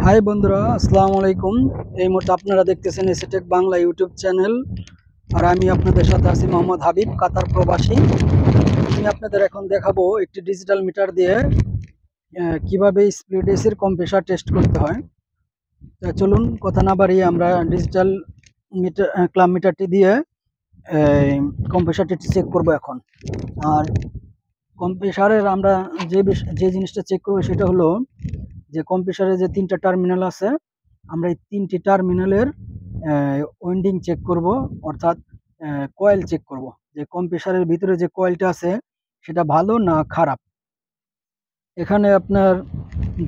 High বন্ধুরা, আসসালামু আলাইকুম। এই মুহূর্তে আপনারা দেখতেছেন এসিটেক বাংলা ইউটিউব চ্যানেল। আর আমি আপনাদের সাথে আছি মোহাম্মদ হাবিব, কাতার প্রবাসী। আমি আপনাদের এখন দেখাবো একটি ডিজিটাল মিটার দিয়ে কিভাবে স্প্লিট এসির কম্প্রেসার টেস্ট করতে হয়। চলুন কথা না বাড়িয়ে আমরা ডিজিটাল মিটার ক্লাব মিটারটি দিয়ে কম্প্রেসারটি চেক করব এখন। আর কম্প্রেসারের আমরা যে জিনিসটা চেক করবো সেটা হলো যে কম্প্রেসারে যে 3টা টার্মিনাল আছে, আমরা এই 3টি টার্মিনালের ওয়েন্ডিং চেক করব, অর্থাৎ কয়েল চেক করব যে কম্প্রেসারের ভিতরে যে কয়েলটা আছে সেটা ভালো না খারাপ। এখানে আপনার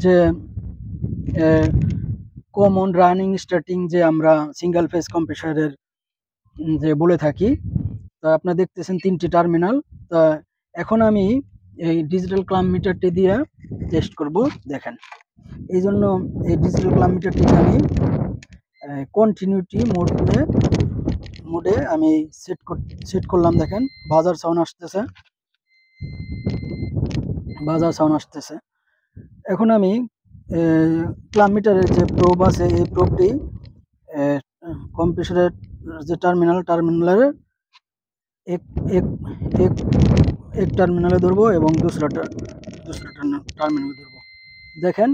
যে কমন রানিং স্টার্টিং যে আমরা সিঙ্গেল ফেজ কম্প্রেসারের যে বলে থাকি, তা আপনারা দেখতেছেন 3টি টার্মিনাল। তা এখন আমি এই ডিজিটাল ক্লাম মিটারটি দিয়ে টেস্ট করব। দেখেন, এই জন্য এই ডিজিটাল ক্লাম মিটারটিকে আমি কন্টিনিউটি মোডে আমি সেট করলাম। দেখেন, বাজার সাউন্ড আসতেছে। এখন আমি ক্লাম মিটারের যে প্রোব আছে এই প্রোবটি কম্প্রেসারের যে টার্মিনালের এক টার্মিনালে ধরবো এবং দুসরা টার্মিনালে ধরবো। দেখেন,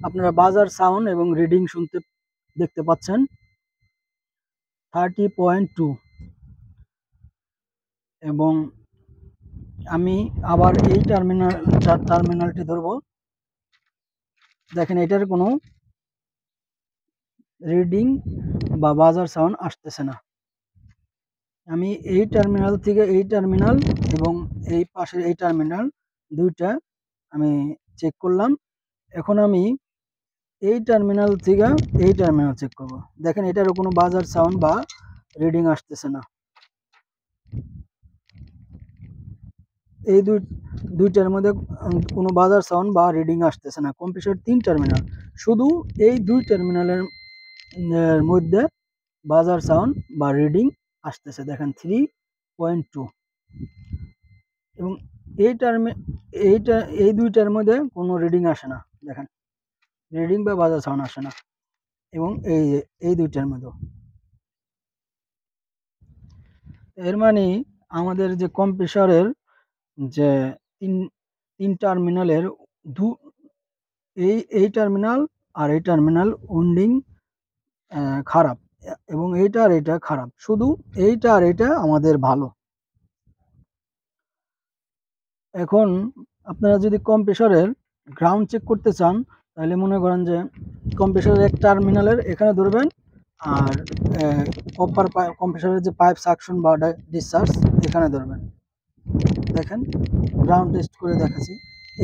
আপনারা বাজার সাউন্ড এবং রিডিং দেখতে পাচ্ছেন 30.2। এবং আমি আবার এই টার্মিনালটি ধরবো। দেখেন, এটার কোনো রিডিং বা বাজার সাউন্ড আসতেছে না। আমি এই টার্মিনাল থেকে এই টার্মিনাল এবং এই পাশের এই টার্মিনাল দুইটা আমি চেক করলাম। এখন আমি এই টার্মিনাল থেকে এই টার্মিনাল চেক করব। দেখেন, এটারও কোনো বাজার সাউন্ড বা রিডিং আসতেছে না। এই দুইটার মধ্যে কোনো বাজার সাউন্ড বা রিডিং আসতেছে না। কম্প্রেসার 3 টার্মিনাল, শুধু এই 2 টার্মিনালের মধ্যে বাজার সাউন্ড বা রিডিং আসতেছে। দেখেন 3.2। এবং এই দুইটার মধ্যে কোনো রিডিং আসে না। দেখেন, রিডিং বা বাজার সাউন্ড আসে না। এবং এই দুইটার মধ্যে, এর মানে আমাদের যে কম্প্রেসারের যে তিন টার্মিনালের এই টার্মিনাল আর এই টার্মিনাল উইন্ডিং খারাপ, এবং এইটা আর এটা খারাপ, শুধু এইটা আর এটা আমাদের ভালো। এখন আপনারা যদি কম্প্রেসারের গ্রাউন্ড চেক করতে চান, তাহলে মনে করেন যে কম্প্রেসারের এক টার্মিনালের এখানে ধরবেন, আর কপার কম্প্রেসারের যে পাইপ সাকশন বা ডিসচার্জ এখানে ধরবেন। দেখেন, গ্রাউন্ড টেস্ট করে দেখাচ্ছি।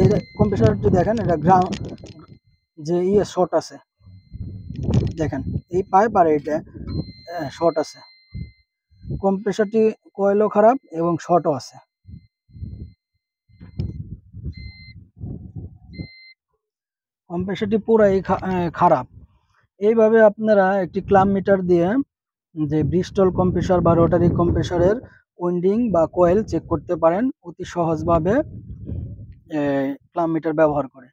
এই কম্প্রেসারটি দেখেন, এটা গ্রাউন্ড যে শর্ট আছে। দেখেন, এই পাইপ আর এটা শর্ট আছে। কম্প্রেসারটি কয়েলও খারাপ এবং শর্টও আছে। কম্প্রেসারটি পুরাই খারাপ। এইভাবে আপনারা একটি ক্লাম মিটার দিয়ে যে ব্রিস্টল কম্প্রেসার বা রোটারি কম্প্রেসারের উইন্ডিং বা কয়েল চেক করতে পারেন অতি সহজভাবে ক্লাম মিটার ব্যবহার করে।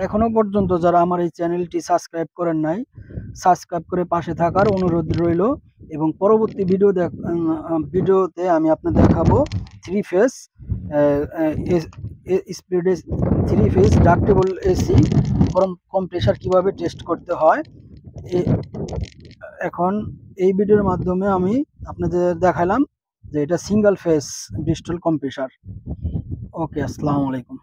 এখনো পর্যন্ত যারা আমার এই চ্যানেলটি সাবস্ক্রাইব করেন নাই, সাবস্ক্রাইব করে পাশে থাকার অনুরোধ রইল। এবং পরবর্তী ভিডিওতে আমি আপনাদের দেখাবো 3 phase speed 3 phase ductable AC compressor কিভাবে টেস্ট করতে হয়। এখন এই ভিডিওর মাধ্যমে আমি আপনাদের দেখালাম যে এটা সিঙ্গেল ফেজ ব্রিস্টল কম্প্রেসার। ওকে, আসসালামু আলাইকুম।